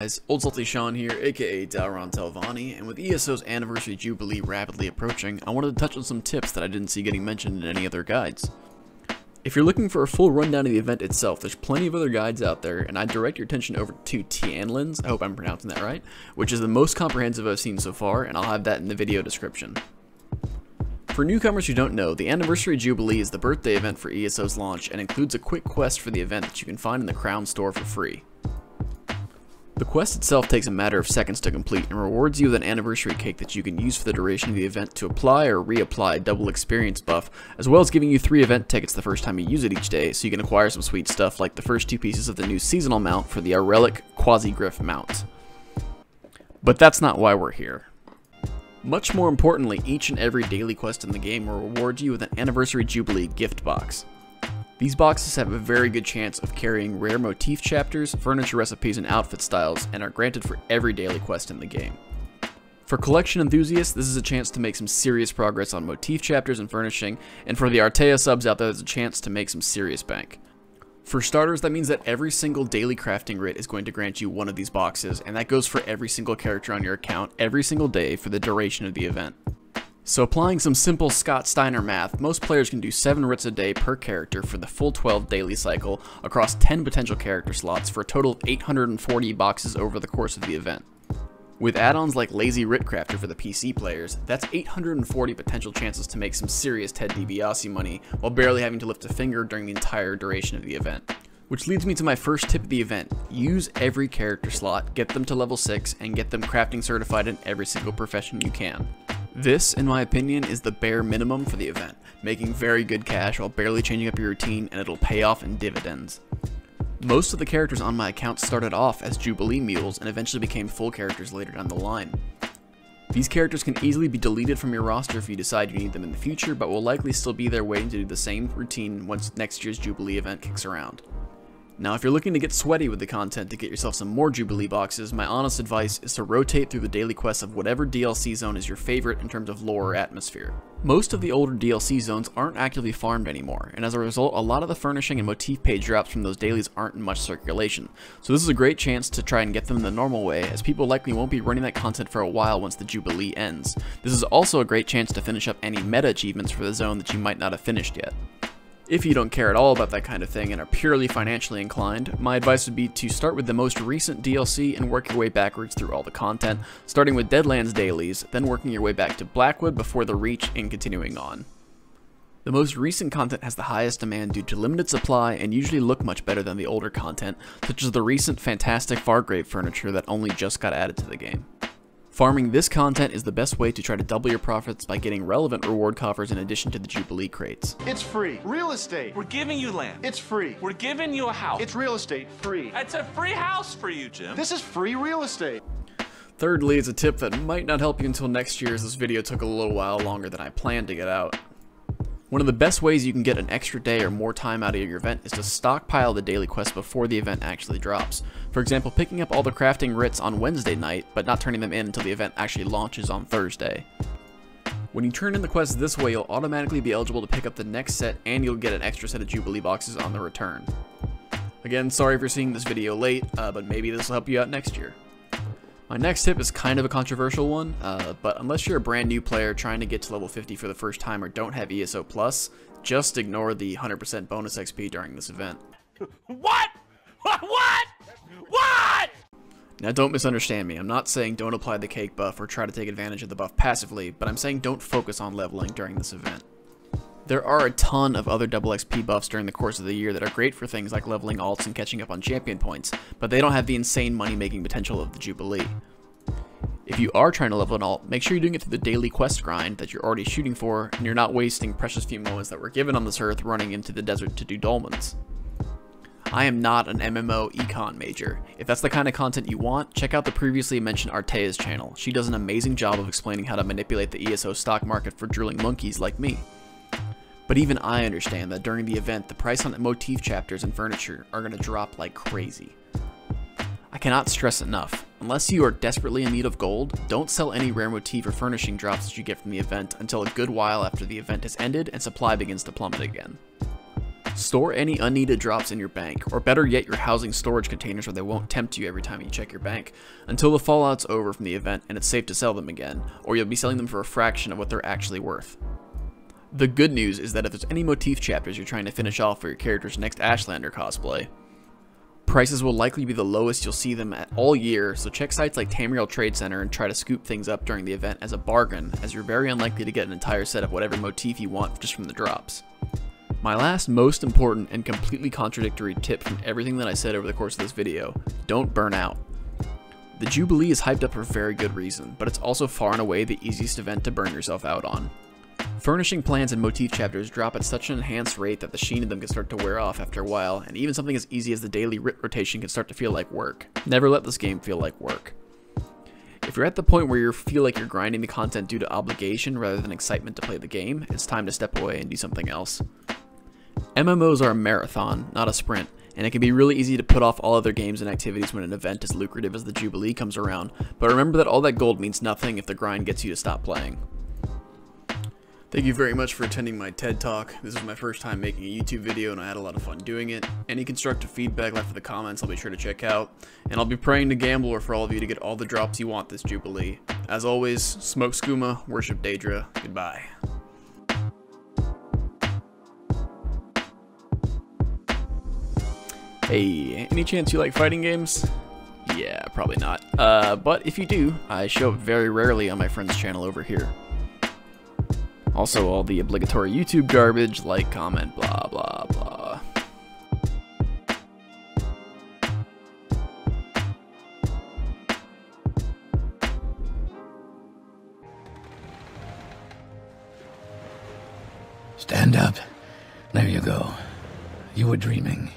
Guys, Old Salty Sean here, aka Dalron Telvani, and with ESO's Anniversary Jubilee rapidly approaching, I wanted to touch on some tips that I didn't see getting mentioned in any other guides. If you're looking for a full rundown of the event itself, there's plenty of other guides out there, and I'd direct your attention over to Tianlein's, I hope I'm pronouncing that right, which is the most comprehensive I've seen so far, and I'll have that in the video description. For newcomers who don't know, the Anniversary Jubilee is the birthday event for ESO's launch and includes a quick quest for the event that you can find in the Crown store for free. The quest itself takes a matter of seconds to complete and rewards you with an anniversary cake that you can use for the duration of the event to apply or reapply a double experience buff, as well as giving you 3 event tickets the first time you use it each day, so you can acquire some sweet stuff like the first 2 pieces of the new seasonal mount for the Relic Quasi-Griff mount. But that's not why we're here. Much more importantly, each and every daily quest in the game will reward you with an Anniversary Jubilee gift box. These boxes have a very good chance of carrying rare motif chapters, furniture recipes, and outfit styles, and are granted for every daily quest in the game. For collection enthusiasts, this is a chance to make some serious progress on motif chapters and furnishing, and for the Arttea subs out there, there's a chance to make some serious bank. For starters, that means that every single daily crafting writ is going to grant you one of these boxes, and that goes for every single character on your account every single day for the duration of the event. So applying some simple Scott Steiner math, most players can do 7 writs a day per character for the full 12 daily cycle across 10 potential character slots for a total of 840 boxes over the course of the event. With add-ons like Lazy Writ Crafter for the PC players, that's 840 potential chances to make some serious Ted DiBiase money while barely having to lift a finger during the entire duration of the event. Which leads me to my first tip of the event: use every character slot, get them to level 6, and get them crafting certified in every single profession you can. This, in my opinion, is the bare minimum for the event, making very good cash while barely changing up your routine, and it'll pay off in dividends. Most of the characters on my account started off as Jubilee mules and eventually became full characters later down the line. These characters can easily be deleted from your roster if you decide you need them in the future, but will likely still be there waiting to do the same routine once next year's Jubilee event kicks around. Now, if you're looking to get sweaty with the content to get yourself some more Jubilee boxes, my honest advice is to rotate through the daily quests of whatever DLC zone is your favorite in terms of lore or atmosphere. Most of the older DLC zones aren't actively farmed anymore, and as a result, a lot of the furnishing and motif page drops from those dailies aren't in much circulation, so this is a great chance to try and get them the normal way, as people likely won't be running that content for a while once the Jubilee ends. This is also a great chance to finish up any meta achievements for the zone that you might not have finished yet. If you don't care at all about that kind of thing and are purely financially inclined, my advice would be to start with the most recent DLC and work your way backwards through all the content, starting with Deadlands dailies, then working your way back to Blackwood before the Reach and continuing on. The most recent content has the highest demand due to limited supply and usually look much better than the older content, such as the recent fantastic Fargrave furniture that only just got added to the game. Farming this content is the best way to try to double your profits by getting relevant reward coffers in addition to the Jubilee crates. It's free. Real estate. We're giving you land. It's free. We're giving you a house. It's real estate. Free. It's a free house for you, Jim. This is free real estate. Thirdly, it's a tip that might not help you until next year, as this video took a little while longer than I planned to get out. One of the best ways you can get an extra day or more time out of your event is to stockpile the daily quest before the event actually drops. For example, picking up all the crafting writs on Wednesday night, but not turning them in until the event actually launches on Thursday. When you turn in the quests this way, you'll automatically be eligible to pick up the next set, and you'll get an extra set of Jubilee boxes on the return. Again, sorry if you're seeing this video late, but maybe this will help you out next year. My next tip is kind of a controversial one, but unless you're a brand new player trying to get to level 50 for the first time or don't have ESO Plus, just ignore the 100% bonus XP during this event. What? What? Now don't misunderstand me, I'm not saying don't apply the cake buff or try to take advantage of the buff passively, but I'm saying don't focus on leveling during this event. There are a ton of other double XP buffs during the course of the year that are great for things like leveling alts and catching up on champion points, but they don't have the insane money-making potential of the Jubilee. If you are trying to level an alt, make sure you're doing it through the daily quest grind that you're already shooting for, and you're not wasting precious few moments that were given on this earth running into the desert to do dolmens. I am not an MMO econ major. If that's the kind of content you want, check out the previously mentioned Arttea's channel. She does an amazing job of explaining how to manipulate the ESO stock market for drooling monkeys like me. But even I understand that during the event, the price on motif chapters and furniture are going to drop like crazy. I cannot stress enough, unless you are desperately in need of gold, don't sell any rare motif or furnishing drops that you get from the event until a good while after the event has ended and supply begins to plummet again. Store any unneeded drops in your bank, or better yet your housing storage containers where they won't tempt you every time you check your bank, until the fallout's over from the event and it's safe to sell them again, or you'll be selling them for a fraction of what they're actually worth. The good news is that if there's any motif chapters you're trying to finish off for your character's next Ashlander cosplay, prices will likely be the lowest you'll see them at all year, so check sites like Tamriel Trade Center and try to scoop things up during the event as a bargain, as you're very unlikely to get an entire set of whatever motif you want just from the drops. My last most important and completely contradictory tip from everything that I said over the course of this video: don't burn out. The Jubilee is hyped up for a very good reason, but it's also far and away the easiest event to burn yourself out on. Furnishing plans and motif chapters drop at such an enhanced rate that the sheen of them can start to wear off after a while, and even something as easy as the daily writ rotation can start to feel like work. Never let this game feel like work. If you're at the point where you feel like you're grinding the content due to obligation rather than excitement to play the game, it's time to step away and do something else. MMOs are a marathon, not a sprint, and it can be really easy to put off all other games and activities when an event as lucrative as the Jubilee comes around, but remember that all that gold means nothing if the grind gets you to stop playing. Thank you very much for attending my TED Talk. This is my first time making a YouTube video and I had a lot of fun doing it. Any constructive feedback left in the comments I'll be sure to check out, and I'll be praying to Gambler for all of you to get all the drops you want this Jubilee. As always, smoke skooma, worship Daedra, goodbye. Hey, any chance you like fighting games? Yeah, probably not. But if you do, I show up very rarely on my friend's channel over here. Also, all the obligatory YouTube garbage, like, comment, blah, blah, blah. Stand up. There you go. You were dreaming.